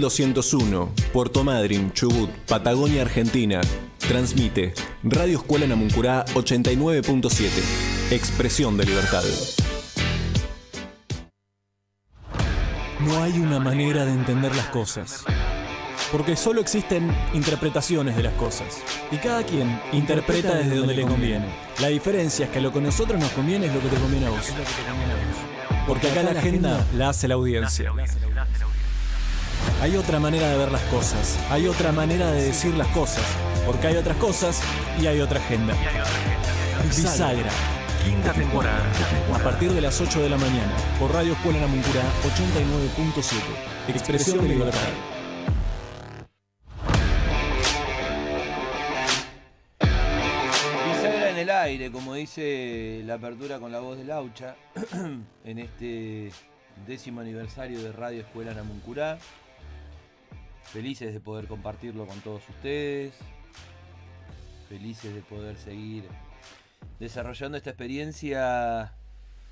201, Puerto Madryn, Chubut, Patagonia, Argentina. Transmite Radio Escuela Namuncurá 89.7. Expresión de libertad. No hay una manera de entender las cosas, porque solo existen interpretaciones de las cosas, y cada quien interpreta desde donde le conviene. La diferencia es que lo que a nosotros nos conviene es lo que te conviene a vos, porque acá la agenda la hace la audiencia. Hay otra manera de ver las cosas, hay otra manera de decir las cosas, porque hay otras cosas y hay otra agenda. Bisagra. Quinta temporada. A partir de las 8 de la mañana, por Radio Escuela Namuncurá 89.7. Expresión de libertad. Bisagra en el aire, como dice la apertura con la voz de Laucha, en este 10º aniversario de Radio Escuela Namuncurá. Felices de poder compartirlo con todos ustedes. Felices de poder seguir desarrollando esta experiencia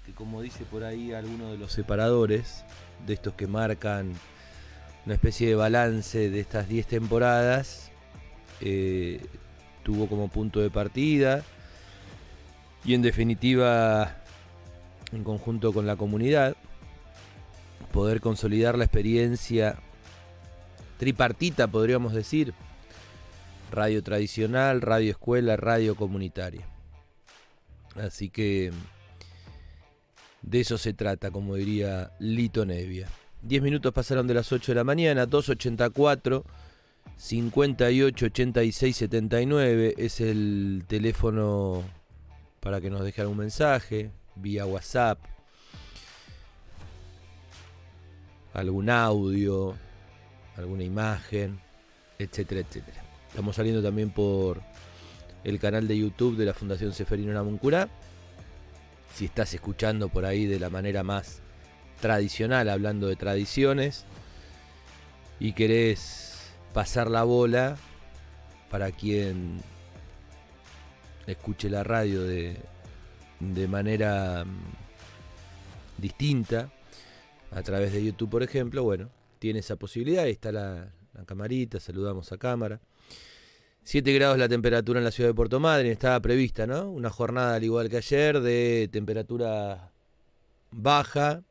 que, como dice por ahí alguno de los separadores, de estos que marcan una especie de balance de estas 10 temporadas, tuvo como punto de partida y en definitiva, en conjunto con la comunidad, poder consolidar la experiencia tripartita, podríamos decir: radio tradicional, radio escuela, radio comunitaria. Así que de eso se trata, como diría Lito Nevia. 10 minutos pasaron de las 8 de la mañana, 284 58 86 79 es el teléfono para que nos dejen un mensaje vía WhatsApp, algún audio, alguna imagen, etcétera, etcétera. Estamos saliendo también por el canal de YouTube de la Fundación Ceferino Namuncurá. Si estás escuchando por ahí de la manera más tradicional, hablando de tradiciones, y querés pasar la bola para quien escuche la radio de manera distinta, a través de YouTube, por ejemplo, bueno, tiene esa posibilidad. Ahí está la camarita, saludamos a cámara. 7 grados la temperatura en la ciudad de Puerto Madryn, estaba prevista, ¿no? Una jornada al igual que ayer de temperatura baja,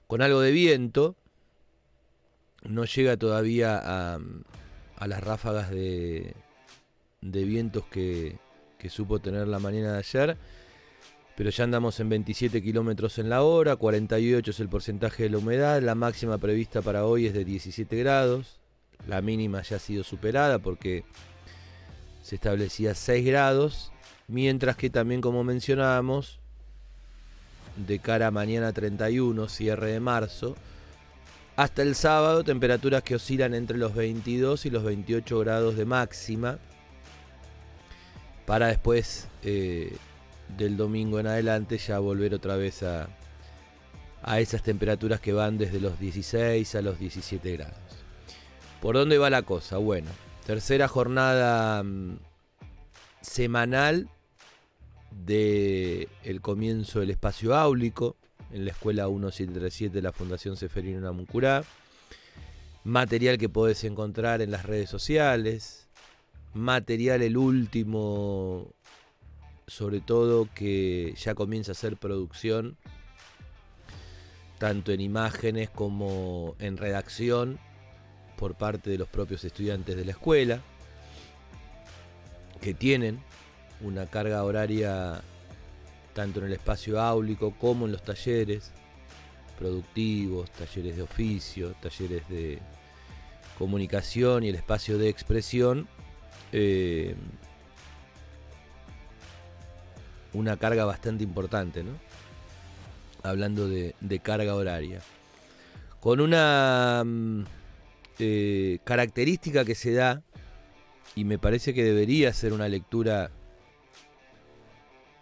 con algo de viento. No llega todavía a las ráfagas de vientos que supo tener la mañana de ayer, pero ya andamos en 27 kilómetros en la hora, 48 es el porcentaje de la humedad, la máxima prevista para hoy es de 17 grados, la mínima ya ha sido superada porque se establecía 6 grados, mientras que también, como mencionábamos, de cara a mañana 31, cierre de marzo, hasta el sábado, temperaturas que oscilan entre los 22 y los 28 grados de máxima, para después del domingo en adelante ya volver otra vez a esas temperaturas que van desde los 16 a los 17 grados. ¿Por dónde va la cosa? Bueno, tercera jornada semanal del comienzo del espacio áulico en la escuela 1737 de la Fundación Ceferino Namuncurá. Material que podés encontrar en las redes sociales. Material el último, sobre todo, que ya comienza a hacer producción, tanto en imágenes como en redacción, por parte de los propios estudiantes de la escuela, que tienen una carga horaria tanto en el espacio áulico como en los talleres productivos, talleres de oficio, talleres de comunicación y el espacio de expresión. Una carga bastante importante, ¿no? Hablando de carga horaria, con una característica que se da, y me parece que debería ser una lectura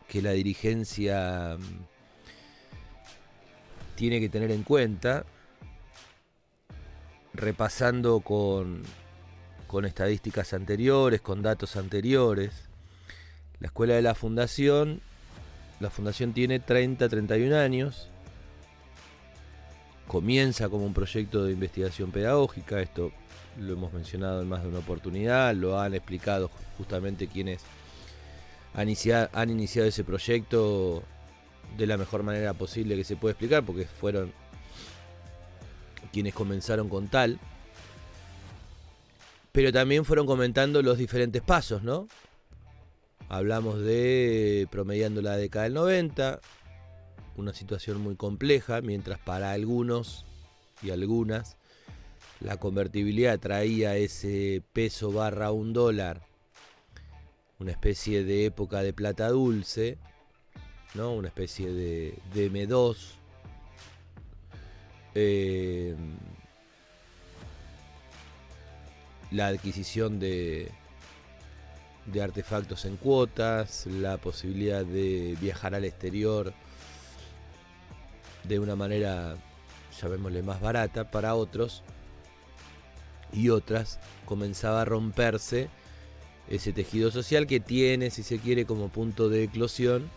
que la dirigencia tiene que tener en cuenta, repasando con estadísticas anteriores, con datos anteriores. La escuela de la fundación tiene 31 años, comienza como un proyecto de investigación pedagógica. Esto lo hemos mencionado en más de una oportunidad, lo han explicado justamente quienes han iniciado ese proyecto de la mejor manera posible que se puede explicar, porque fueron quienes comenzaron con tal, pero también fueron comentando los diferentes pasos, ¿no? Hablamos de promediando la década del 90, una situación muy compleja, mientras para algunos y algunas la convertibilidad traía ese peso barra $1, una especie de época de plata dulce, ¿no? Una especie de M2. La adquisición de artefactos en cuotas, la posibilidad de viajar al exterior de una manera, llamémosle, más barata para otros, y otras comenzaba a romperse ese tejido social que tiene, si se quiere, como punto de eclosión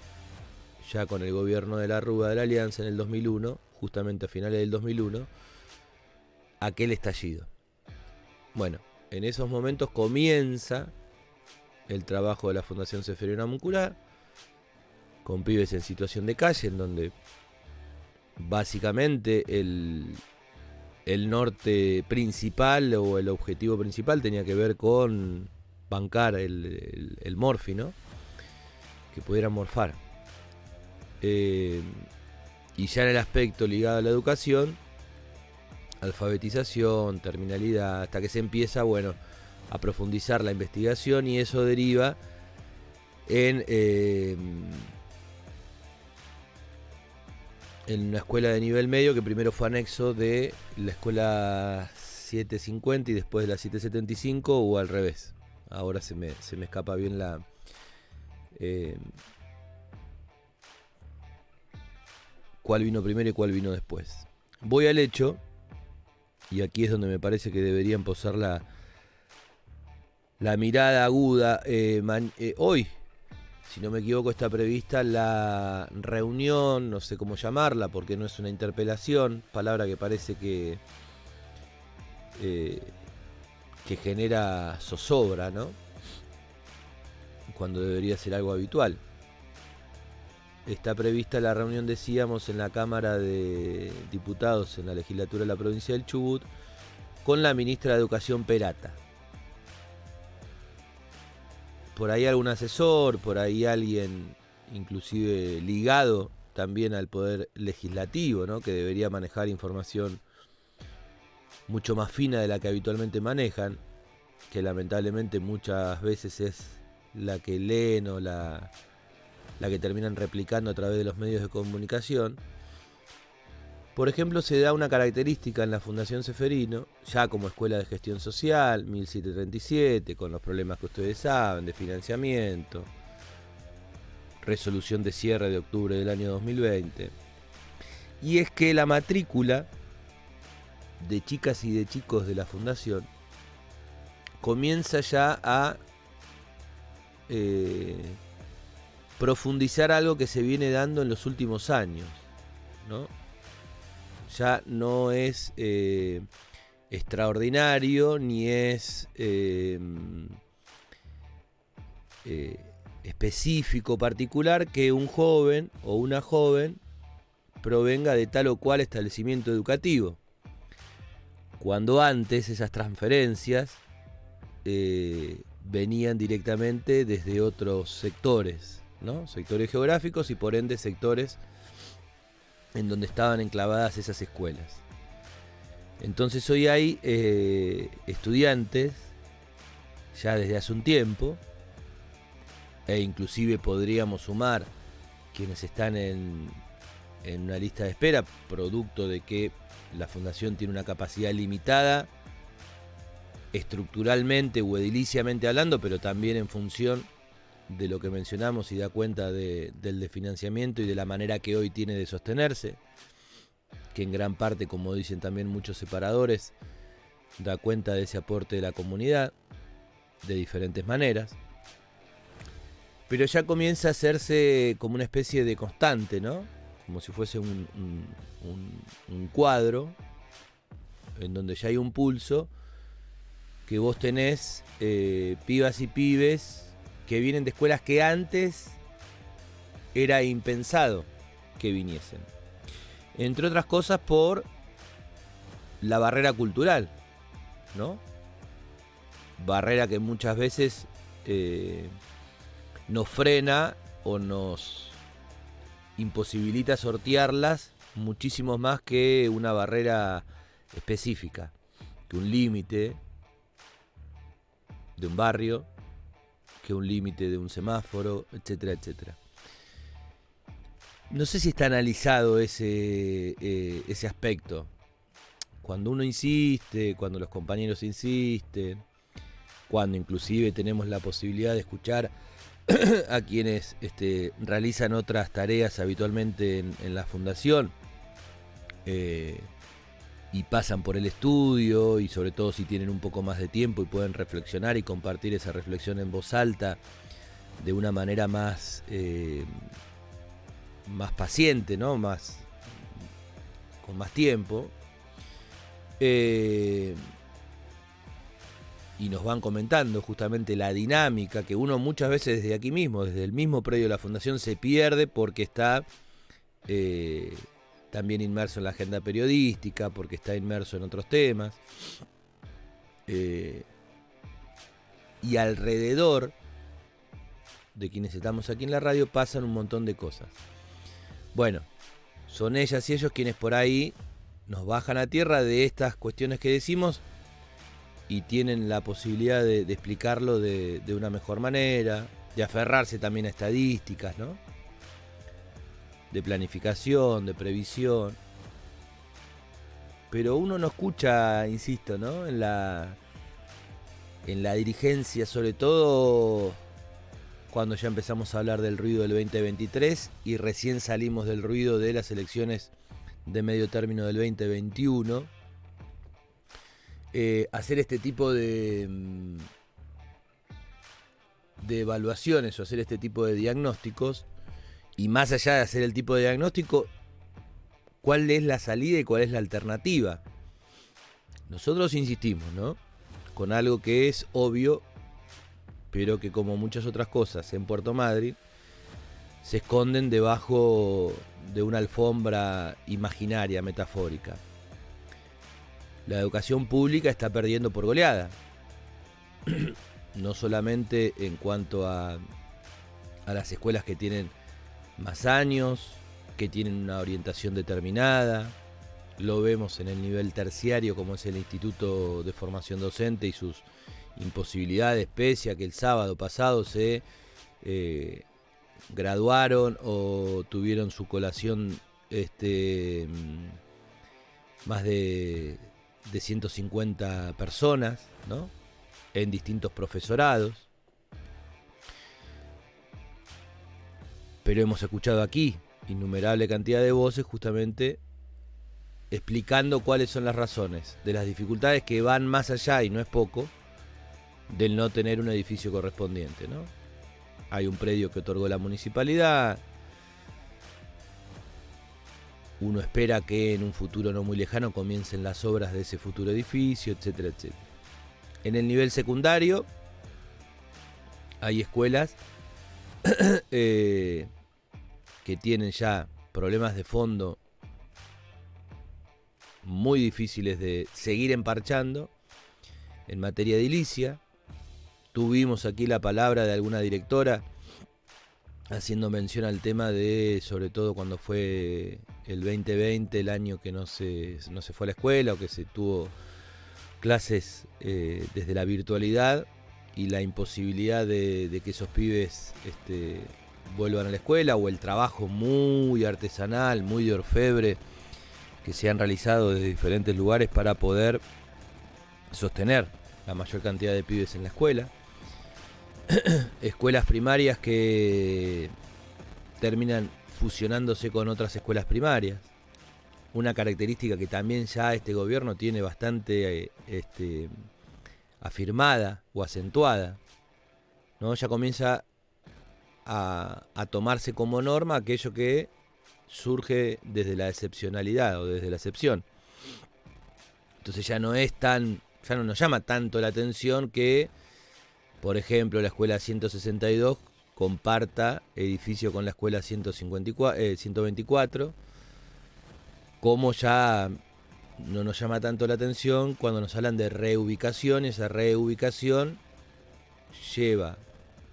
ya con el gobierno de la Rúa de la Alianza en el 2001, justamente a finales del 2001, aquel estallido. Bueno, en esos momentos comienza el trabajo de la Fundación Ceferino Amuncurá, con pibes en situación de calle, en donde básicamente el norte principal o el objetivo principal tenía que ver con bancar el morfi, ¿no? Que pudieran morfar. Y ya en el aspecto ligado a la educación, alfabetización, terminalidad, hasta que se empieza, bueno, a profundizar la investigación, y eso deriva en una escuela de nivel medio que primero fue anexo de la escuela 750 y después de la 775, o al revés. Ahora se me escapa bien la... cuál vino primero y cuál vino después. Voy al hecho, y aquí es donde me parece que deberían posar la mirada aguda. Hoy, si no me equivoco, está prevista la reunión, no sé cómo llamarla, porque no es una interpelación, palabra que parece que genera zozobra, ¿no? Cuando debería ser algo habitual. Está prevista la reunión, decíamos, en la Cámara de Diputados, en la legislatura de la provincia del Chubut, con la ministra de Educación Perata. Por ahí algún asesor, por ahí alguien inclusive ligado también al poder legislativo, ¿no? Que debería manejar información mucho más fina de la que habitualmente manejan, que lamentablemente muchas veces es la que leen o la que terminan replicando a través de los medios de comunicación. Por ejemplo, se da una característica en la Fundación Ceferino, ya como escuela de gestión social, 1737, con los problemas que ustedes saben, de financiamiento, resolución de cierre de octubre del año 2020. Y es que la matrícula de chicas y de chicos de la Fundación comienza ya a profundizar algo que se viene dando en los últimos años, ¿no? Ya no es extraordinario ni es específico, particular, que un joven o una joven provenga de tal o cual establecimiento educativo. Cuando antes esas transferencias venían directamente desde otros sectores, ¿no? Sectores geográficos y por ende sectores en donde estaban enclavadas esas escuelas. Entonces hoy hay estudiantes ya desde hace un tiempo, e inclusive podríamos sumar quienes están en una lista de espera, producto de que la Fundación tiene una capacidad limitada estructuralmente o ediliciamente hablando, pero también en función de lo que mencionamos y da cuenta del desfinanciamiento y de la manera que hoy tiene de sostenerse, que en gran parte, como dicen también muchos separadores, da cuenta de ese aporte de la comunidad de diferentes maneras, pero ya comienza a hacerse como una especie de constante, ¿no? como si fuese un cuadro, en donde ya hay un pulso, que vos tenés pibas y pibes que vienen de escuelas que antes era impensado que viniesen. Entre otras cosas por la barrera cultural, ¿no? Barrera que muchas veces nos frena o nos imposibilita sortearlas muchísimo más que una barrera específica, que un límite de un barrio, que un límite de un semáforo, etcétera, etcétera. No sé si está analizado ese aspecto. Cuando uno insiste, cuando los compañeros insisten, cuando inclusive tenemos la posibilidad de escuchar a quienes realizan otras tareas habitualmente en la fundación y pasan por el estudio, y sobre todo si tienen un poco más de tiempo y pueden reflexionar y compartir esa reflexión en voz alta de una manera más paciente, ¿no? Con más tiempo. Y nos van comentando justamente la dinámica que uno muchas veces desde aquí mismo, desde el mismo predio de la fundación, se pierde porque está también inmerso en la agenda periodística, porque está inmerso en otros temas. Y alrededor de quienes estamos aquí en la radio pasan un montón de cosas. Bueno, son ellas y ellos quienes por ahí nos bajan a tierra de estas cuestiones que decimos y tienen la posibilidad de explicarlo de una mejor manera, de aferrarse también a estadísticas, ¿no? De planificación, de previsión. Pero uno no escucha, insisto, ¿no? En la dirigencia, sobre todo cuando ya empezamos a hablar del ruido del 2023 y recién salimos del ruido de las elecciones de medio término del 2021, hacer este tipo de evaluaciones o hacer este tipo de diagnósticos, y más allá de hacer el tipo de diagnóstico, ¿cuál es la salida y cuál es la alternativa? Nosotros insistimos, ¿no? Con algo que es obvio, pero que como muchas otras cosas en Puerto Madryn se esconden debajo de una alfombra imaginaria, metafórica. La educación pública está perdiendo por goleada. No solamente en cuanto a las escuelas que tienen más años, que tienen una orientación determinada. Lo vemos en el nivel terciario, como es el Instituto de Formación Docente y sus imposibilidades, pese a que el sábado pasado se graduaron o tuvieron su colación más de 150 personas, ¿no? En distintos profesorados. Pero hemos escuchado aquí innumerable cantidad de voces justamente explicando cuáles son las razones de las dificultades que van más allá, y no es poco, del no tener un edificio correspondiente, ¿no? Hay un predio que otorgó la municipalidad. Uno espera que en un futuro no muy lejano comiencen las obras de ese futuro edificio, etcétera, etcétera. En el nivel secundario hay escuelas que tienen ya problemas de fondo muy difíciles de seguir emparchando. En materia de edilicia, tuvimos aquí la palabra de alguna directora haciendo mención al tema de, sobre todo cuando fue el 2020, el año que no se fue a la escuela o que se tuvo clases desde la virtualidad, y la imposibilidad de que esos pibes vuelvan a la escuela, o el trabajo muy artesanal, muy de orfebre que se han realizado desde diferentes lugares para poder sostener la mayor cantidad de pibes en la escuela. Escuelas primarias que terminan fusionándose con otras escuelas primarias. Una característica que también ya este gobierno tiene bastante afirmada o acentuada, ¿no? Ya comienza a tomarse como norma aquello que surge desde la excepcionalidad o desde la excepción. Entonces ya no nos llama tanto la atención que, por ejemplo, la escuela 162 comparta edificio con la escuela 124, como ya no nos llama tanto la atención cuando nos hablan de reubicación. Esa reubicación lleva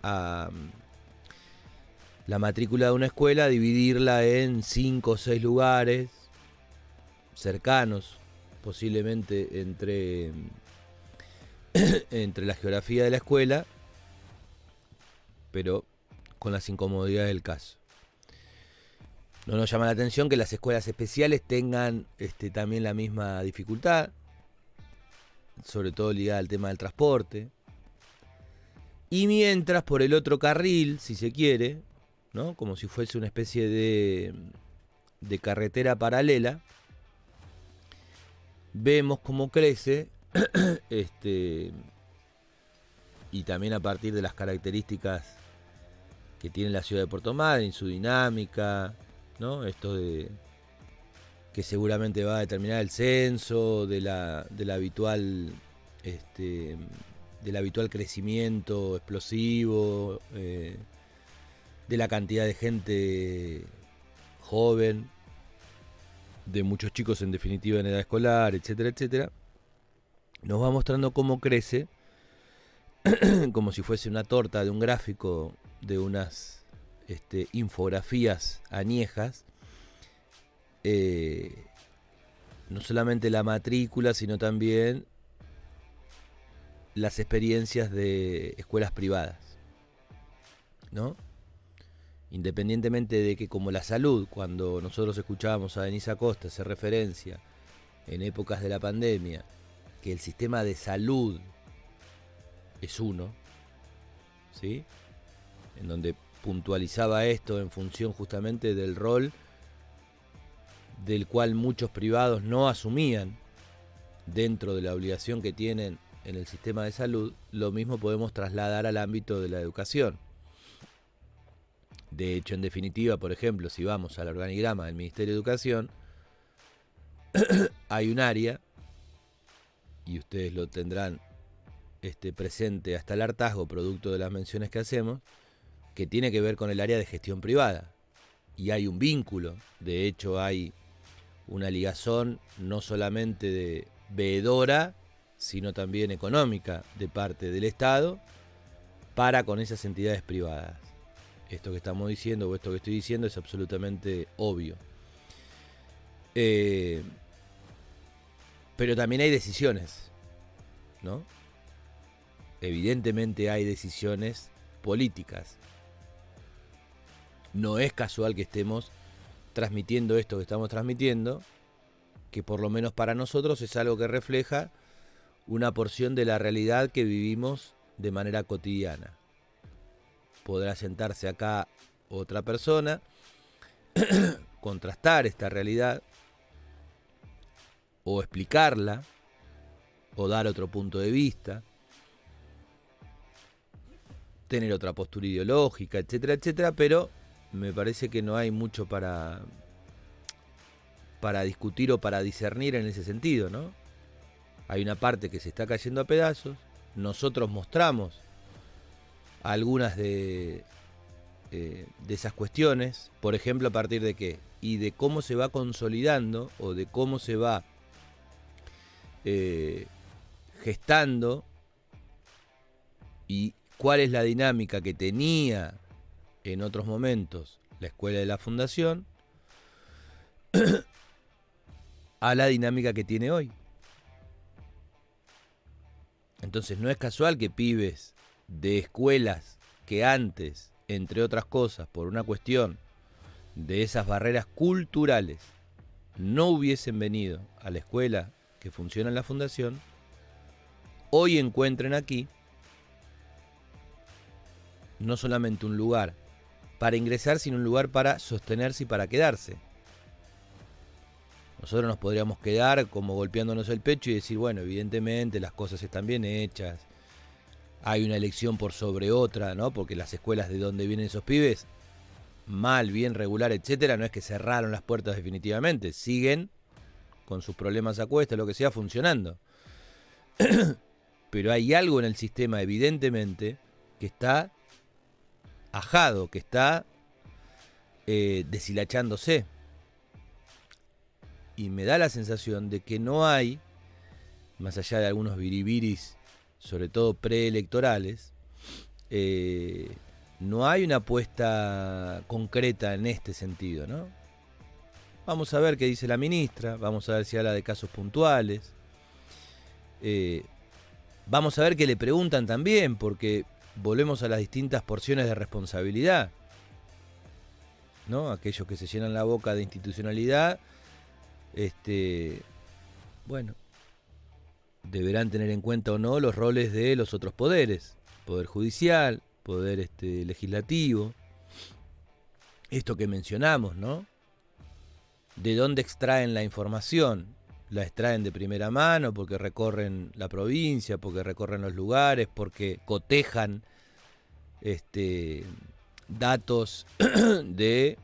a la matrícula de una escuela a dividirla en 5 o 6 lugares cercanos, posiblemente entre la geografía de la escuela, pero con las incomodidades del caso. No nos llama la atención que las escuelas especiales tengan también la misma dificultad, sobre todo ligada al tema del transporte. Y mientras por el otro carril, si se quiere, ¿no? Como si fuese una especie de carretera paralela, vemos cómo crece y también a partir de las características que tiene la ciudad de Puerto Madryn, su dinámica, ¿no? Esto de que seguramente va a determinar el censo, del habitual crecimiento explosivo, de la cantidad de gente joven, de muchos chicos en definitiva en edad escolar, etcétera, etcétera. Nos va mostrando cómo crece, como si fuese una torta de un gráfico de unas infografías añejas, no solamente la matrícula, sino también las experiencias de escuelas privadas, ¿no? Independientemente de que, como la salud, cuando nosotros escuchábamos a Denise Acosta hacer referencia en épocas de la pandemia, que el sistema de salud es uno, ¿sí? En donde puntualizaba esto en función justamente del rol del cual muchos privados no asumían dentro de la obligación que tienen en el sistema de salud. Lo mismo podemos trasladar al ámbito de la educación. De hecho, en definitiva, por ejemplo, si vamos al organigrama del Ministerio de Educación, hay un área, y ustedes lo tendrán presente hasta el hartazgo, producto de las menciones que hacemos, que tiene que ver con el área de gestión privada. Y hay un vínculo, de hecho hay una ligazón no solamente de veedora, sino también económica de parte del Estado para con esas entidades privadas. Esto que estamos diciendo o esto que estoy diciendo es absolutamente obvio. Pero también hay decisiones, ¿no? Evidentemente hay decisiones políticas. No es casual que estemos transmitiendo esto que estamos transmitiendo, que por lo menos para nosotros es algo que refleja una porción de la realidad que vivimos de manera cotidiana. Podrá sentarse acá otra persona, contrastar esta realidad, o explicarla, o dar otro punto de vista, tener otra postura ideológica, etcétera, etcétera, pero me parece que no hay mucho para discutir o para discernir en ese sentido, ¿no? Hay una parte que se está cayendo a pedazos. Nosotros mostramos algunas de esas cuestiones, por ejemplo, a partir de qué y de cómo se va consolidando o de cómo se va gestando y cuál es la dinámica que tenía en otros momentos la escuela de la fundación a la dinámica que tiene hoy. Entonces no es casual que pibes de escuelas que antes, entre otras cosas, por una cuestión de esas barreras culturales, no hubiesen venido a la escuela que funciona en la fundación, hoy encuentren aquí no solamente un lugar para ingresar, sino un lugar para sostenerse y para quedarse. Nosotros nos podríamos quedar como golpeándonos el pecho y decir, bueno, evidentemente las cosas están bien hechas, hay una elección por sobre otra, ¿no? Porque las escuelas de donde vienen esos pibes mal, bien, regular, etcétera, no es que cerraron las puertas definitivamente, siguen con sus problemas a cuestas, lo que sea, funcionando. Pero hay algo en el sistema, evidentemente, que está ajado, que está deshilachándose. Y me da la sensación de que no hay, más allá de algunos biribiris, sobre todo preelectorales, no hay una apuesta concreta en este sentido, ¿no? Vamos a ver qué dice la ministra, vamos a ver si habla de casos puntuales, vamos a ver qué le preguntan también, porque volvemos a las distintas porciones de responsabilidad, ¿no? Aquellos que se llenan la boca de institucionalidad, bueno, deberán tener en cuenta o no los roles de los otros poderes, poder judicial, poder legislativo, esto que mencionamos, ¿no? ¿De dónde extraen la información? La extraen de primera mano porque recorren la provincia, porque recorren los lugares, porque cotejan datos de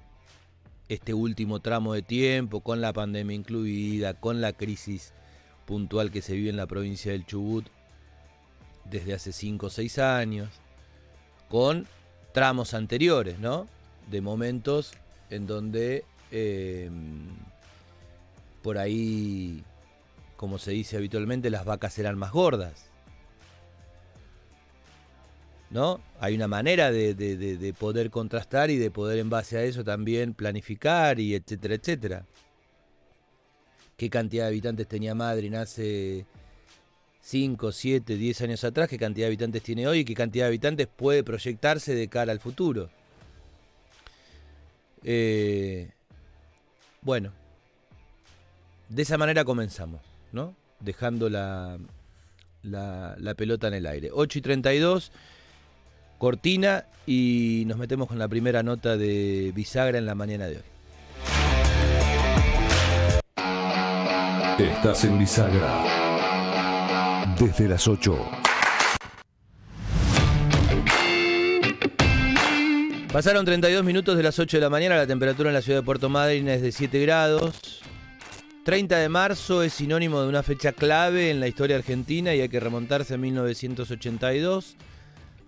este último tramo de tiempo, con la pandemia incluida, con la crisis puntual que se vive en la provincia del Chubut desde hace 5 o 6 años, con tramos anteriores, ¿no? De momentos en donde por ahí, como se dice habitualmente, las vacas eran más gordas, ¿no? Hay una manera de poder contrastar y de poder en base a eso también planificar y etcétera, etcétera. ¿Qué cantidad de habitantes tenía Madryn hace 5, 7, 10 años atrás? ¿Qué cantidad de habitantes tiene hoy? ¿Y qué cantidad de habitantes puede proyectarse de cara al futuro? Bueno, de esa manera comenzamos, ¿no? Dejando la pelota en el aire. 8:32, cortina, y nos metemos con la primera nota de Bisagra en la mañana de hoy. Estás en Bisagra. Desde las 8. Pasaron 32 minutos de las 8 de la mañana. La temperatura en la ciudad de Puerto Madryn es de 7 grados. 30 de marzo es sinónimo de una fecha clave en la historia argentina y hay que remontarse a 1982.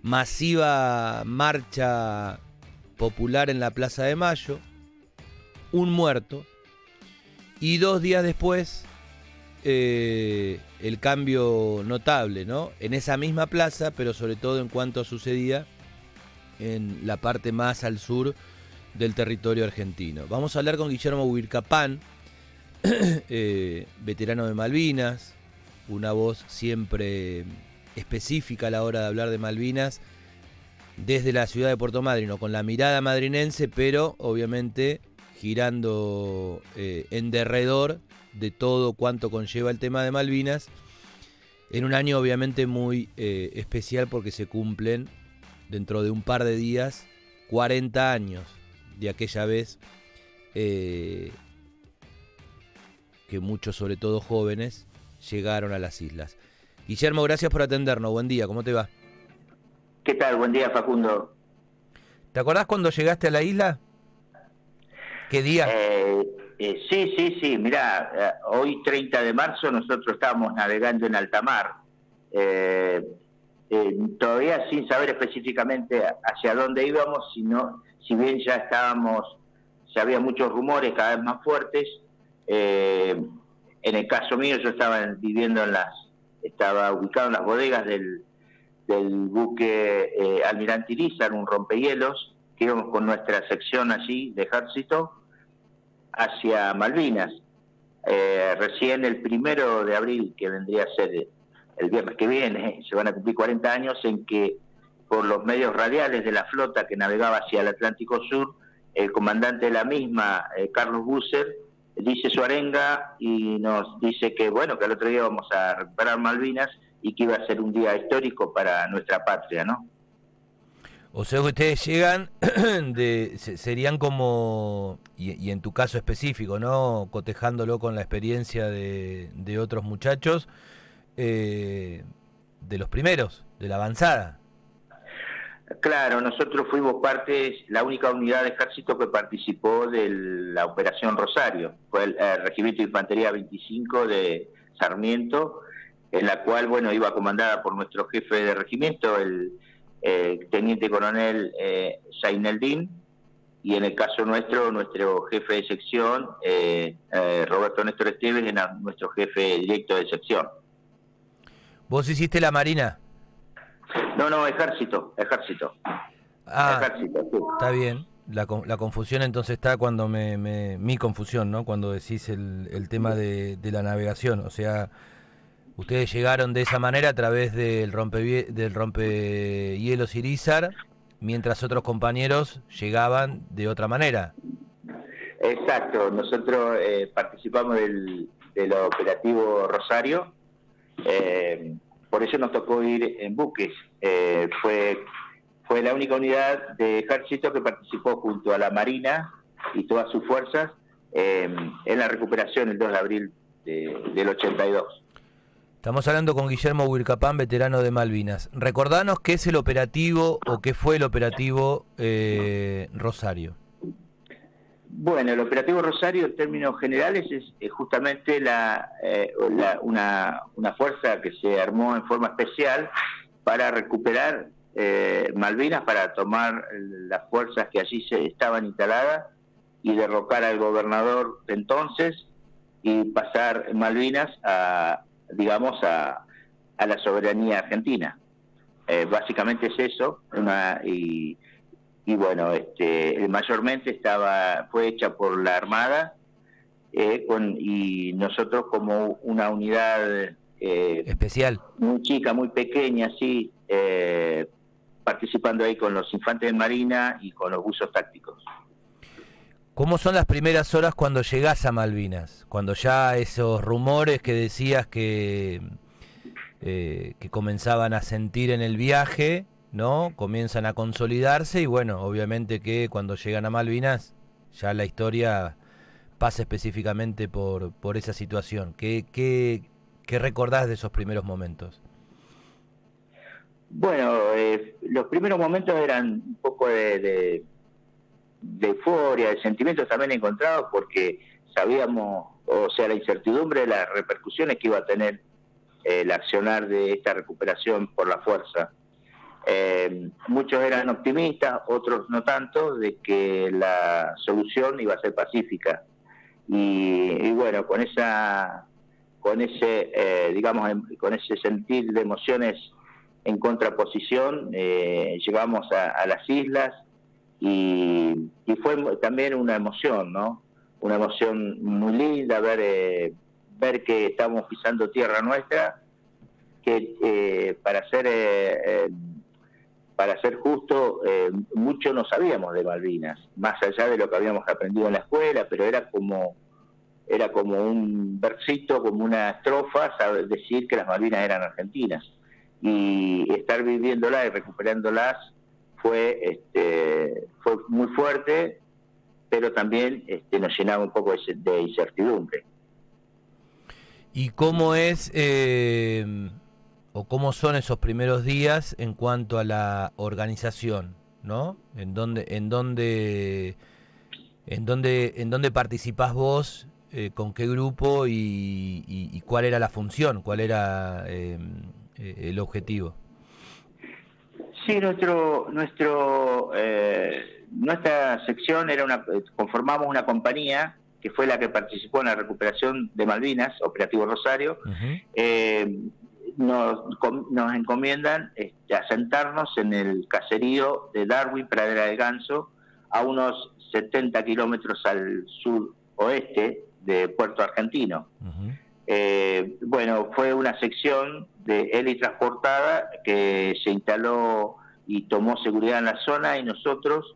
Masiva marcha popular en la Plaza de Mayo. Un muerto. Y 2 días después, el cambio notable, ¿no? En esa misma plaza, pero sobre todo en cuanto sucedía en la parte más al sur del territorio argentino. Vamos a hablar con Guillermo Huircapán, veterano de Malvinas, una voz siempre específica a la hora de hablar de Malvinas desde la ciudad de Puerto Madryn, o con la mirada madrinense, pero obviamente girando en derredor de todo cuanto conlleva el tema de Malvinas, en un año obviamente muy especial porque se cumplen dentro de un par de días 40 años de aquella vez que muchos, sobre todo jóvenes, llegaron a las islas. Guillermo, gracias por atendernos. Buen día, ¿cómo te va? ¿Qué tal? Buen día, Facundo. ¿Te acordás cuando llegaste a la isla? ¿Qué día? Sí. Mirá, hoy 30 de marzo nosotros estábamos navegando en alta mar. Todavía sin saber específicamente hacia dónde íbamos, si bien ya había muchos rumores cada vez más fuertes. En el caso mío, yo estaba ubicado en las bodegas del buque Almirante Irizar, un rompehielos, que íbamos con nuestra sección allí de ejército hacia Malvinas. Recién el 1 de abril, que vendría a ser el viernes que viene, se van a cumplir 40 años en que, por los medios radiales de la flota que navegaba hacia el Atlántico Sur, el comandante de la misma, Carlos Busser, dice su arenga y nos dice que que al otro día vamos a recuperar Malvinas y que iba a ser un día histórico para nuestra patria, ¿no? O sea que ustedes llegan, serían como, y en tu caso específico, ¿no? Cotejándolo con la experiencia de otros muchachos, de los primeros, de la avanzada. Claro, nosotros fuimos la única unidad de ejército que participó de la Operación Rosario, fue el Regimiento de Infantería 25 de Sarmiento, en la cual, bueno, iba comandada por nuestro jefe de regimiento, el teniente coronel Zaineldin, y en el caso nuestro jefe de sección, Roberto Néstor Esteves, era nuestro jefe directo de sección. ¿Vos hiciste la Marina? No, ejército. Ah, Ejército, sí. está bien. La confusión entonces está cuando mi confusión, ¿no? Cuando decís el tema de la navegación. O sea, ustedes llegaron de esa manera a través del rompehielos Irizar, mientras otros compañeros llegaban de otra manera. Exacto. Nosotros participamos del operativo Rosario. Por eso nos tocó ir en buques. Fue la única unidad de ejército que participó junto a la Marina y todas sus fuerzas en la recuperación el 2 de abril del 82. Estamos hablando con Guillermo Huircapán, veterano de Malvinas. Recordanos qué es el operativo o qué fue el operativo Rosario. Bueno, el operativo Rosario, en términos generales, es justamente una fuerza que se armó en forma especial para recuperar Malvinas, para tomar las fuerzas que allí estaban instaladas y derrocar al gobernador de entonces y pasar Malvinas a la soberanía argentina. Básicamente es eso, y bueno, mayormente fue hecha por la Armada, y nosotros como una unidad especial, muy chica, muy pequeña, sí, participando ahí con los infantes de Marina y con los buzos tácticos. ¿Cómo son las primeras horas cuando llegás a Malvinas? Cuando ya esos rumores que decías que comenzaban a sentir en el viaje, ¿no? Comienzan a consolidarse y bueno, obviamente que cuando llegan a Malvinas ya la historia pasa específicamente por esa situación. ¿Qué recordás de esos primeros momentos? Bueno, los primeros momentos eran un poco de euforia, de sentimientos también encontrados, porque sabíamos, o sea, la incertidumbre de las repercusiones que iba a tener el accionar de esta recuperación por la fuerza. Muchos eran optimistas, otros no tanto, de que la solución iba a ser pacífica. Y bueno, con ese sentir de emociones en contraposición, llegamos a las islas y fue también una emoción, ¿no? Una emoción muy linda ver que estamos pisando tierra nuestra, que para ser justo, mucho no sabíamos de Malvinas, más allá de lo que habíamos aprendido en la escuela, pero era como un versito, como una estrofa, decir que las Malvinas eran argentinas. Y estar viviéndolas y recuperándolas fue muy fuerte, pero también nos llenaba un poco de incertidumbre. ¿Y cómo es o cómo son esos primeros días en cuanto a la organización, ¿no? ¿En dónde participás vos, con qué grupo y cuál era la función, cuál era el objetivo? Sí, nuestra sección conformamos una compañía que fue la que participó en la recuperación de Malvinas, Operativo Rosario. Uh-huh. Nos encomiendan asentarnos en el caserío de Darwin, Pradera del Ganso, a unos 70 kilómetros al suroeste de Puerto Argentino. Uh-huh. Bueno, fue una sección de helitransportada que se instaló y tomó seguridad en la zona, y nosotros,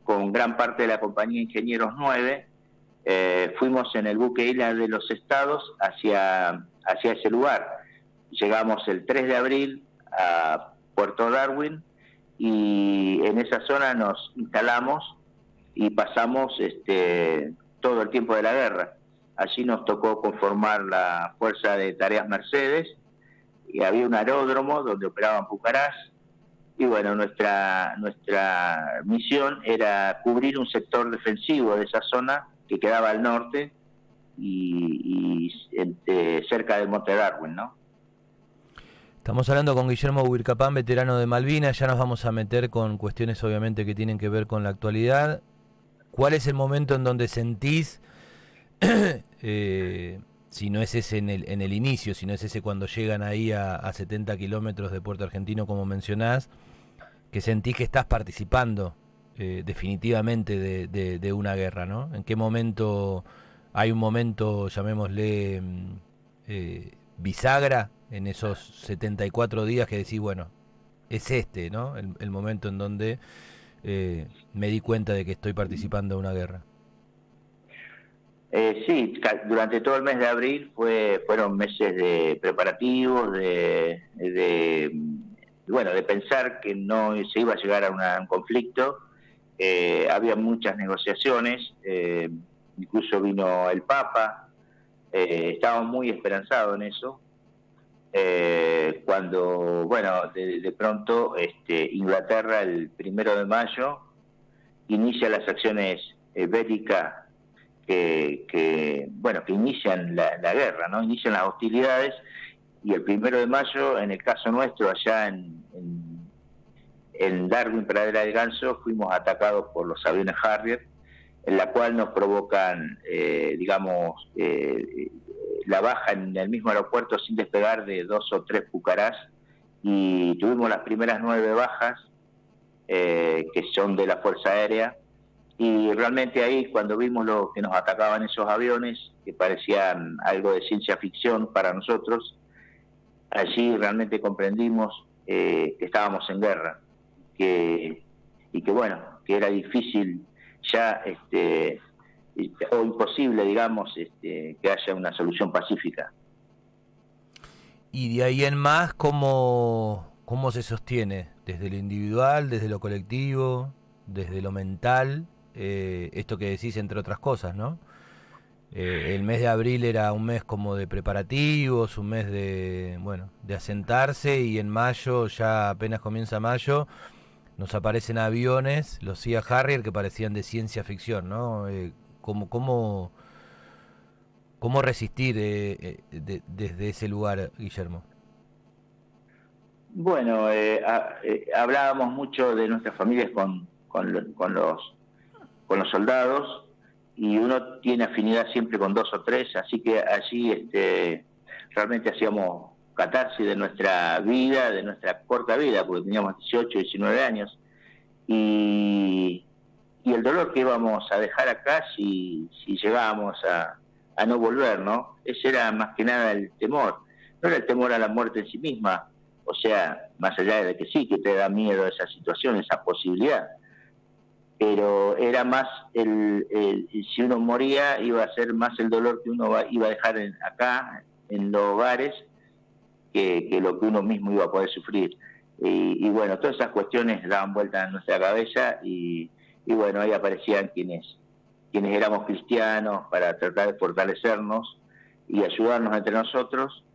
con gran parte de la compañía Ingenieros 9, fuimos en el buque Isla de los Estados hacia ese lugar. Llegamos el 3 de abril a Puerto Darwin y en esa zona nos instalamos y pasamos todo el tiempo de la guerra. Allí nos tocó conformar la Fuerza de Tareas Mercedes y había un aeródromo donde operaban Pucarás, y bueno, nuestra misión era cubrir un sector defensivo de esa zona que quedaba al norte y cerca del Monte Darwin, ¿no? Estamos hablando con Guillermo Huircapán, veterano de Malvinas. Ya nos vamos a meter con cuestiones obviamente que tienen que ver con la actualidad. ¿Cuál es el momento en donde sentís, si no es ese en el inicio, si no es ese cuando llegan ahí a 70 kilómetros de Puerto Argentino, como mencionás, que sentís que estás participando definitivamente de una guerra, ¿no? ¿En qué momento hay un momento, llamémosle, bisagra en esos 74 días que decís, bueno, es este, ¿no? El momento en donde me di cuenta de que estoy participando de una guerra? Sí, durante todo el mes de abril fueron meses de preparativos, de pensar que no se iba a llegar a un conflicto. Había muchas negociaciones, incluso vino el Papa, estábamos muy esperanzados en eso. Cuando, bueno, de pronto Inglaterra el 1 de mayo inicia las acciones bélicas que inician la guerra, ¿no? Inician las hostilidades, y el 1 de mayo, en el caso nuestro, allá en Darwin, Pradera del Ganso, fuimos atacados por los aviones Harrier, en la cual nos provocan, la baja en el mismo aeropuerto sin despegar de 2 o 3 Pucarás, y tuvimos las primeras 9 bajas, que son de la Fuerza Aérea, y realmente ahí, cuando vimos lo que nos atacaban esos aviones, que parecían algo de ciencia ficción para nosotros, allí realmente comprendimos que estábamos en guerra, que era difícil ya, o imposible, digamos, que haya una solución pacífica. Y de ahí en más, ¿cómo se sostiene? ¿Desde lo individual, desde lo colectivo, desde lo mental? Esto que decís, entre otras cosas, ¿no? El mes de abril era un mes como de preparativos, un mes de asentarse, y en mayo, ya apenas comienza mayo, nos aparecen aviones, los Sea Harrier, que parecían de ciencia ficción, ¿no? ¿Cómo resistir desde ese lugar, Guillermo? Bueno, hablábamos mucho de nuestras familias con los soldados, y uno tiene afinidad siempre con 2 o 3, así que allí realmente hacíamos catarsis de nuestra vida, de nuestra corta vida, porque teníamos 18, 19 años, y el dolor que íbamos a dejar acá si llegábamos a no volver, ¿no? Ese era más que nada el temor. No era el temor a la muerte en sí misma, o sea, más allá de que sí, que te da miedo esa situación, esa posibilidad, pero era más si uno moría, iba a ser más el dolor que uno iba a dejar acá, en los hogares, que lo que uno mismo iba a poder sufrir. Y bueno, todas esas cuestiones daban vuelta en nuestra cabeza, y bueno, ahí aparecían quienes éramos cristianos, para tratar de fortalecernos y ayudarnos entre nosotros.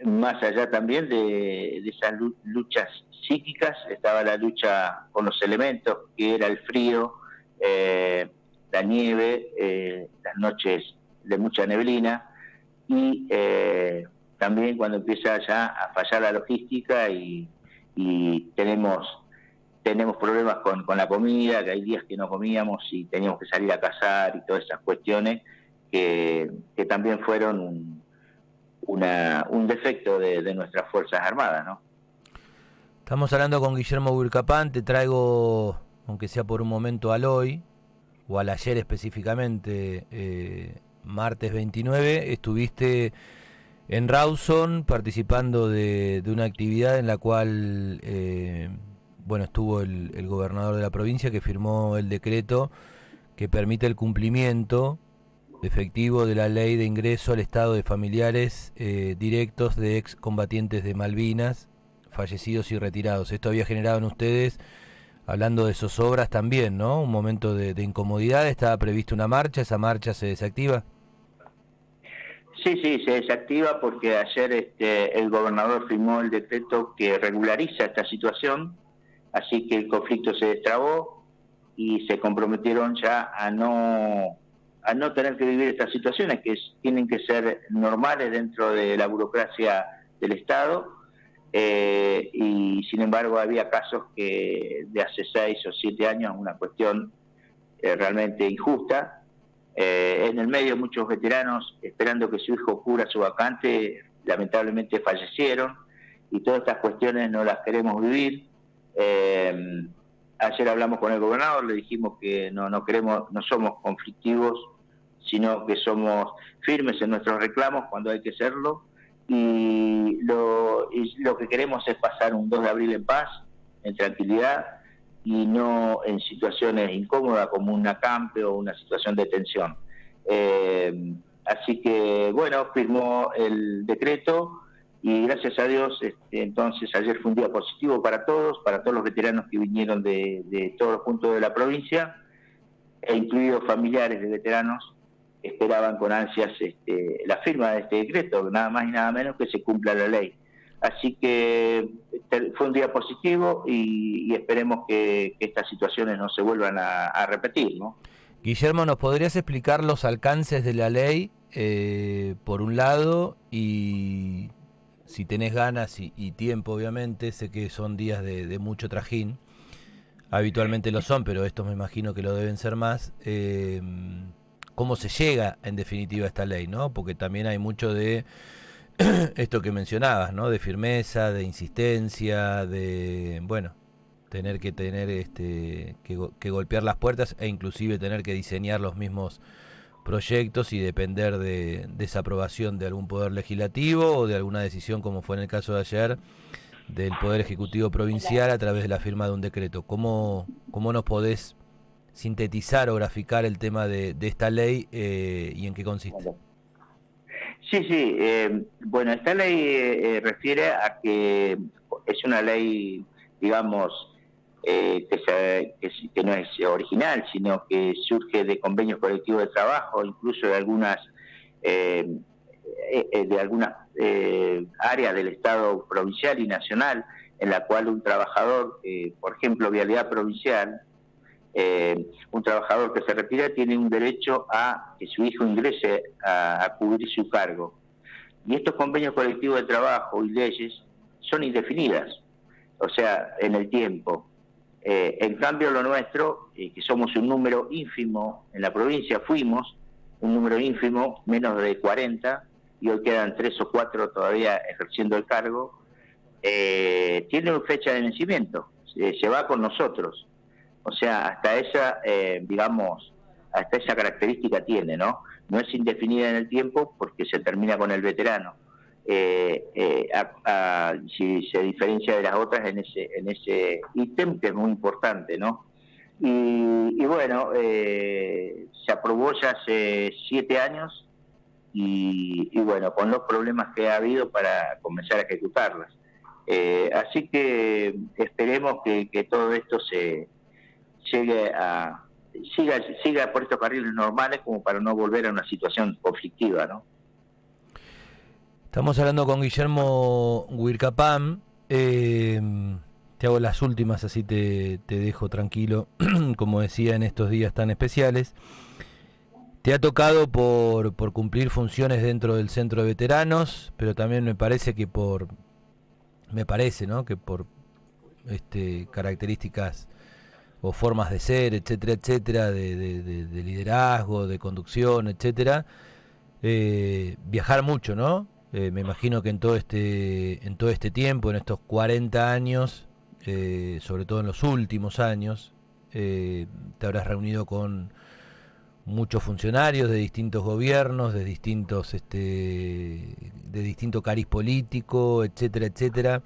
Más allá también de esas luchas psíquicas, estaba la lucha con los elementos, que era el frío, la nieve, las noches de mucha neblina, y también cuando empieza ya a fallar la logística y tenemos problemas con la comida, que hay días que no comíamos y teníamos que salir a cazar, y todas esas cuestiones que también fueron un defecto de nuestras Fuerzas Armadas, ¿no? Estamos hablando con Guillermo Huircapán. Te traigo, aunque sea por un momento, al hoy, o al ayer específicamente, martes 29, estuviste en Rawson participando de una actividad en la cual estuvo el gobernador de la provincia, que firmó el decreto que permite el cumplimiento efectivo de la ley de ingreso al estado de familiares directos de excombatientes de Malvinas, fallecidos y retirados. Esto había generado en ustedes, hablando de zozobras también, ¿no? Un momento de incomodidad. Estaba prevista una marcha, ¿esa marcha se desactiva? Sí, sí, se desactiva porque ayer el gobernador firmó el decreto que regulariza esta situación, así que el conflicto se destrabó y se comprometieron ya a no tener que vivir estas situaciones que tienen que ser normales dentro de la burocracia del Estado, y sin embargo había casos que de hace 6 o 7 años, una cuestión realmente injusta. En el medio muchos veteranos esperando que su hijo cubra su vacante, lamentablemente fallecieron, y todas estas cuestiones no las queremos vivir. Ayer hablamos con el gobernador, le dijimos que no somos conflictivos, sino que somos firmes en nuestros reclamos cuando hay que serlo, y lo que queremos es pasar un 2 de abril en paz, en tranquilidad, y no en situaciones incómodas como un acampe o una situación de tensión. Así que, bueno, firmó el decreto y gracias a Dios, entonces ayer fue un día positivo para todos los veteranos que vinieron de todos los puntos de la provincia, e incluidos familiares de veteranos, esperaban con ansias la firma de este decreto, nada más y nada menos que se cumpla la ley. Así que fue un día positivo y esperemos que estas situaciones no se vuelvan a repetir, ¿no? Guillermo, ¿nos podrías explicar los alcances de la ley, por un lado, y si tenés ganas y tiempo, obviamente, sé que son días de mucho trajín, habitualmente lo son, pero estos me imagino que lo deben ser más, cómo se llega en definitiva a esta ley, ¿no? Porque también hay mucho de esto que mencionabas, ¿no? De firmeza, de insistencia, de, bueno, tener que golpear las puertas e inclusive tener que diseñar los mismos proyectos y depender de esa aprobación de algún poder legislativo o de alguna decisión, como fue en el caso de ayer, del Poder Ejecutivo Provincial a través de la firma de un decreto. ¿Cómo nos podés sintetizar o graficar el tema de esta ley y en qué consiste? Sí, bueno, esta ley refiere a que es una ley, digamos, que no es original, sino que surge de convenios colectivos de trabajo, incluso de algunas áreas del Estado provincial y nacional, en la cual un trabajador, por ejemplo, Vialidad Provincial, un trabajador que se retira tiene un derecho a que su hijo ingrese a cubrir su cargo. Y estos convenios colectivos de trabajo y leyes son indefinidas, o sea, en el tiempo. En cambio, lo nuestro, que somos un número ínfimo en la provincia, fuimos un número ínfimo, menos de 40, y hoy quedan 3 o 4 todavía ejerciendo el cargo, tiene una fecha de vencimiento, se va con nosotros. O sea, hasta esa característica tiene, ¿no? No es indefinida en el tiempo porque se termina con el veterano. Si se diferencia de las otras en ese ítem, que es muy importante, ¿no? Y bueno, se aprobó ya hace 7 años y bueno, con los problemas que ha habido para comenzar a ejecutarlas. Así que esperemos que todo esto siga por estos carriles normales, como para no volver a una situación conflictiva, ¿no? Estamos hablando con Guillermo Huircapam. Te hago las últimas, así te dejo tranquilo, como decía, en estos días tan especiales. Te ha tocado por cumplir funciones dentro del centro de veteranos, pero también me parece, ¿no? Que por características o formas de ser, etcétera, etcétera, de liderazgo, de conducción, etcétera, viajar mucho, ¿no? Me imagino que en todo este tiempo, en estos 40 años, sobre todo en los últimos años, te habrás reunido con muchos funcionarios de distintos gobiernos, de distinto cariz político, etcétera, etcétera.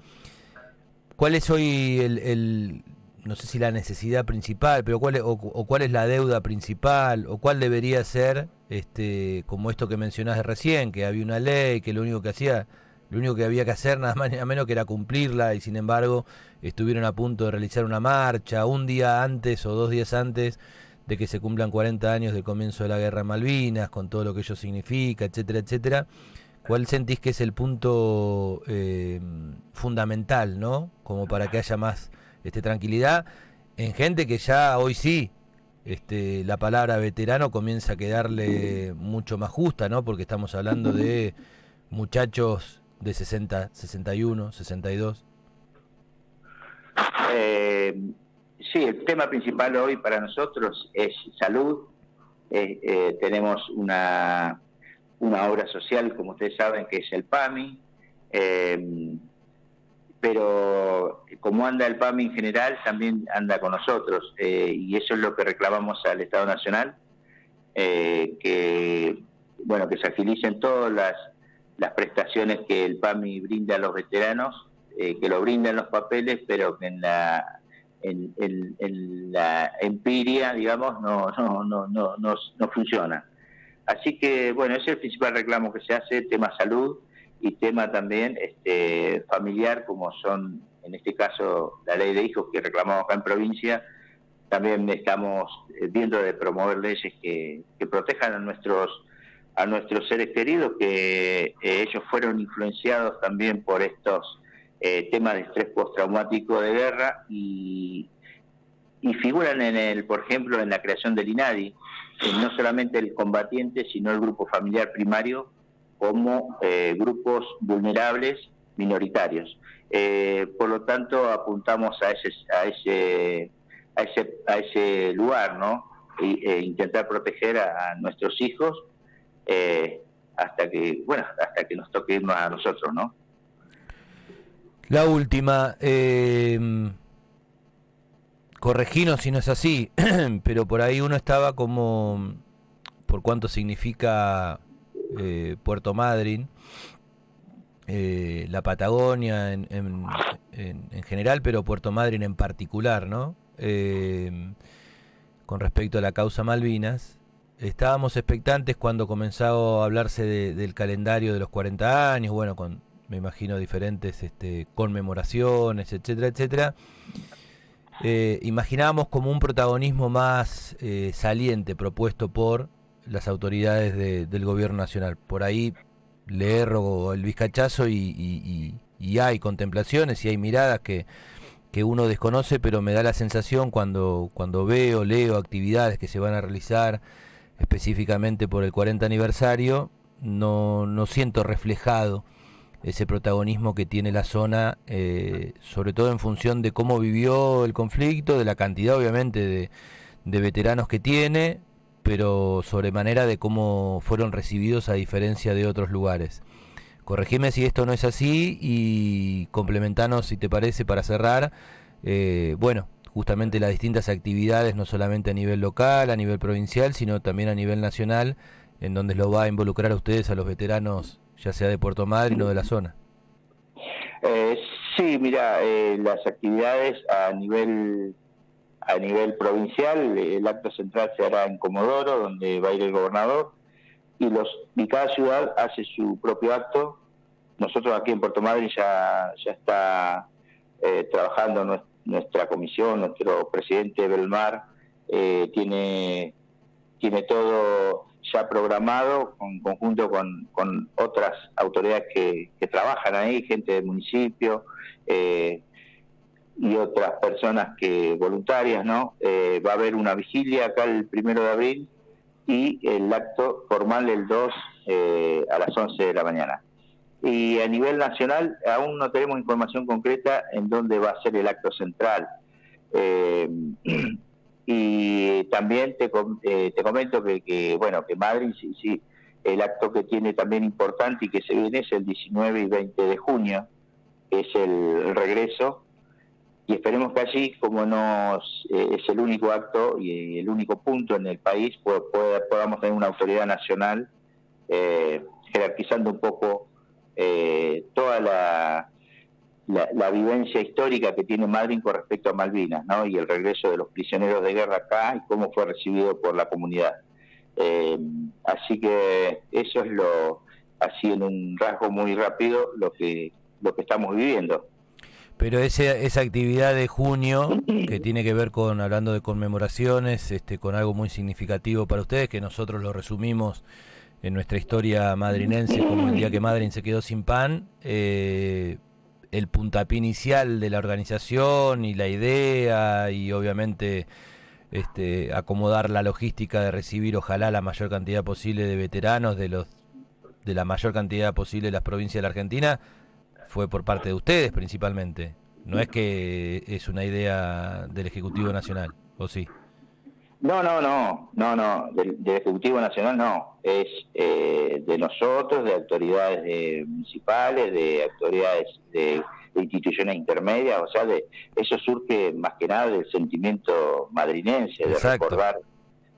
¿Cuál es hoy no sé si la necesidad principal, pero cuál es la deuda principal, o cuál debería ser, como esto que mencionaste recién, que había una ley, que lo único que había que hacer nada más ni nada menos que era cumplirla, y sin embargo estuvieron a punto de realizar una marcha un día antes o 2 días antes de que se cumplan 40 años del comienzo de la Guerra en Malvinas, con todo lo que ello significa, etcétera, etcétera. ¿Cuál sentís que es el punto fundamental, ¿no? Como para que haya más tranquilidad en gente que ya hoy sí, la palabra veterano comienza a quedarle mucho más justa, ¿no? Porque estamos hablando de muchachos de 60, 61, 62. Sí, el tema principal hoy para nosotros es salud. Tenemos una obra social, como ustedes saben, que es el PAMI, pero como anda el PAMI en general, también anda con nosotros, y eso es lo que reclamamos al Estado Nacional, que se agilicen todas las prestaciones que el PAMI brinda a los veteranos, que lo brindan los papeles, pero que en la empiria, digamos, no funciona. Así que, ese es el principal reclamo que se hace, tema salud y tema también familiar, como son, en este caso, la ley de hijos que reclamamos acá en provincia. También estamos viendo de promover leyes que protejan a nuestros seres queridos, que ellos fueron influenciados también por estos temas de estrés postraumático de guerra y figuran por ejemplo, en la creación del INADI, no solamente el combatiente, sino el grupo familiar primario, como grupos vulnerables minoritarios. Por lo tanto, apuntamos a ese lugar, ¿no? Intentar proteger a nuestros hijos hasta que nos toque irnos a nosotros, ¿no? La última, correginos si no es así, pero por ahí uno estaba como, por cuánto significa Puerto Madryn, la Patagonia en general, pero Puerto Madryn en particular, ¿no? Con respecto a la causa Malvinas, estábamos expectantes cuando comenzó a hablarse del calendario de los 40 años, me imagino diferentes conmemoraciones, etcétera, etcétera. Imaginábamos como un protagonismo más saliente propuesto por las autoridades del gobierno nacional. Por ahí le erro el vizcachazo y hay contemplaciones y hay miradas que uno desconoce, pero me da la sensación cuando leo actividades que se van a realizar específicamente por el 40 aniversario, no siento reflejado ese protagonismo que tiene la zona, sobre todo en función de cómo vivió el conflicto, de la cantidad obviamente de veteranos que tiene, pero sobremanera de cómo fueron recibidos a diferencia de otros lugares. Corregime si esto no es así y complementanos, si te parece, para cerrar, justamente las distintas actividades, no solamente a nivel local, a nivel provincial, sino también a nivel nacional, en donde lo va a involucrar a ustedes, a los veteranos, ya sea de Puerto Madryn o de la zona. Sí, mira, las actividades a nivel provincial, el acto central se hará en Comodoro, donde va a ir el gobernador, y cada ciudad hace su propio acto. Nosotros aquí en Puerto Madryn ya está trabajando nuestra comisión, nuestro presidente Belmar tiene todo ya programado en conjunto con otras autoridades que trabajan ahí, gente del municipio y otras personas voluntarias, ¿no? Va a haber una vigilia acá el 1 de abril y el acto formal el 2 a las 11 de la mañana. Y a nivel nacional aún no tenemos información concreta en dónde va a ser el acto central. Y también te comento que Madryn, sí, el acto que tiene también importante y que se viene es el 19 y 20 de junio, que es el regreso, y esperemos que allí, como es el único acto y el único punto en el país, podamos tener una autoridad nacional jerarquizando un poco toda la vivencia histórica que tiene Madryn con respecto a Malvinas, ¿no? Y el regreso de los prisioneros de guerra acá y cómo fue recibido por la comunidad. Así que eso es así en un rasgo muy rápido, lo que estamos viviendo. Pero esa actividad de junio, que tiene que ver con, hablando de conmemoraciones, con algo muy significativo para ustedes, que nosotros lo resumimos en nuestra historia madrinense como el día que Madryn se quedó sin pan, el puntapié inicial de la organización y la idea, y obviamente acomodar la logística de recibir ojalá la mayor cantidad posible de veteranos de la mayor cantidad posible de las provincias de la Argentina, fue por parte de ustedes principalmente. No es que es una idea del Ejecutivo Nacional, ¿o sí? No, del Ejecutivo Nacional no, es de nosotros, de autoridades municipales, de autoridades de instituciones intermedias, o sea, eso surge más que nada del sentimiento madrinense, Exacto.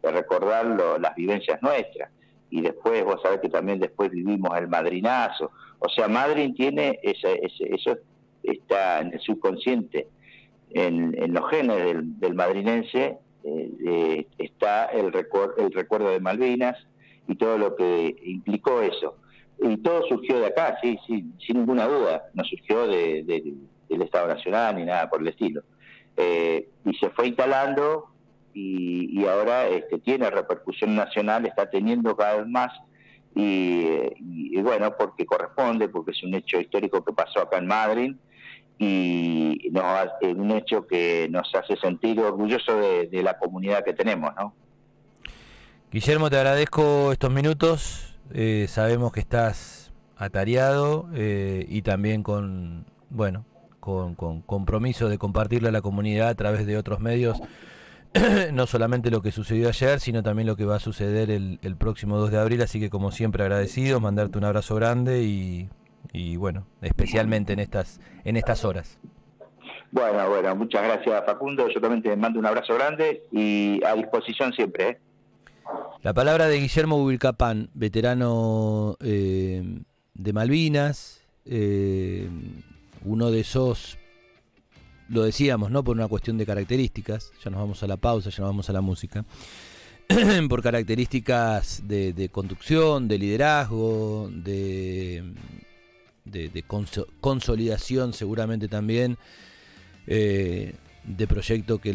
de recordar las vivencias nuestras. Y después, vos sabés que también después vivimos el madrinazo. O sea, Madryn tiene eso está en el subconsciente, en los genes del madrinense, está el recuerdo de Malvinas y todo lo que implicó eso. Y todo surgió de acá, sí, sin ninguna duda. No surgió del Estado Nacional ni nada por el estilo. Y se fue instalando y ahora tiene repercusión nacional, está teniendo cada vez más. Y bueno, porque corresponde, porque es un hecho histórico que pasó acá en Madryn y es un hecho que nos hace sentir orgullosos de la comunidad que tenemos, ¿no? Guillermo, te agradezco estos minutos. Sabemos que estás atareado y también con compromiso de compartirle a la comunidad a través de otros medios, no solamente lo que sucedió ayer, sino también lo que va a suceder el próximo 2 de abril, así que como siempre agradecido, mandarte un abrazo grande y bueno, especialmente en estas horas. Bueno, muchas gracias, Facundo. Yo también te mando un abrazo grande y a disposición siempre, ¿eh? La palabra de Guillermo Ubilcapán, veterano de Malvinas, uno de esos, lo decíamos, ¿no? Por una cuestión de características, ya nos vamos a la pausa, ya nos vamos a la música, por características de conducción, de liderazgo, de consolidación seguramente también, de proyectos que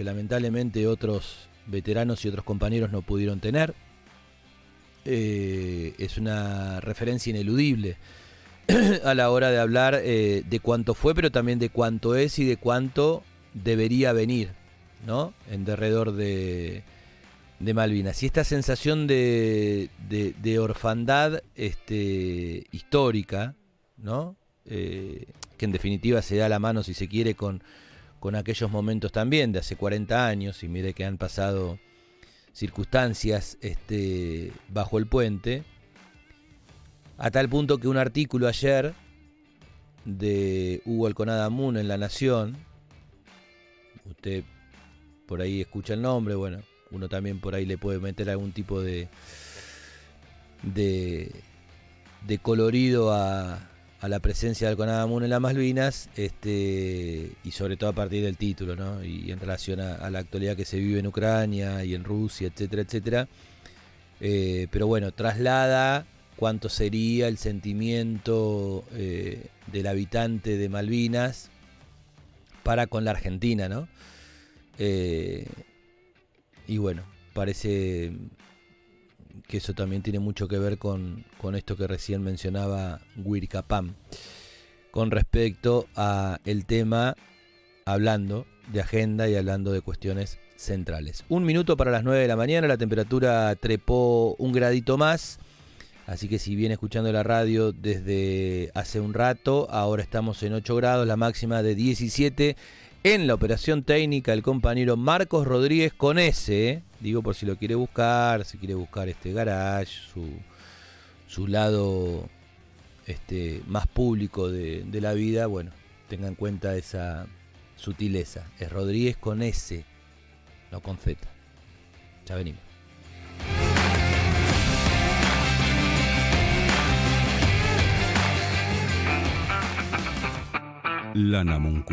lamentablemente otros veteranos y otros compañeros no pudieron tener. Es una referencia ineludible a la hora de hablar de cuánto fue, pero también de cuánto es y de cuánto debería venir, ¿no? En derredor de Malvinas. Y esta sensación de orfandad histórica, ¿no? Que en definitiva se da la mano, si se quiere, con aquellos momentos también de hace 40 años, y mire que han pasado circunstancias bajo el puente, a tal punto que un artículo ayer de Hugo Alconada Moon en La Nación, usted por ahí escucha el nombre, bueno, uno también por ahí le puede meter algún tipo de colorido a la presencia de Alconada Moon en las Malvinas, y sobre todo a partir del título, ¿no? Y en relación a la actualidad que se vive en Ucrania y en Rusia, etcétera, etcétera. Pero bueno, traslada cuánto sería el sentimiento del habitante de Malvinas para con la Argentina, ¿no? Y bueno, parece que eso también tiene mucho que ver con esto que recién mencionaba Ubilcapán, con respecto a el tema, hablando de agenda y hablando de cuestiones centrales. 1 minuto para las 9 de la mañana, la temperatura trepó 1 gradito más, así que si viene escuchando la radio desde hace un rato, ahora estamos en 8 grados, la máxima de 17. En la operación técnica, el compañero Marcos Rodríguez con S, digo por si lo quiere buscar, si quiere buscar garage, su lado más público de la vida, bueno, tenga en cuenta esa sutileza. Es Rodríguez con S, no con Z. Ya venimos. La Namuncu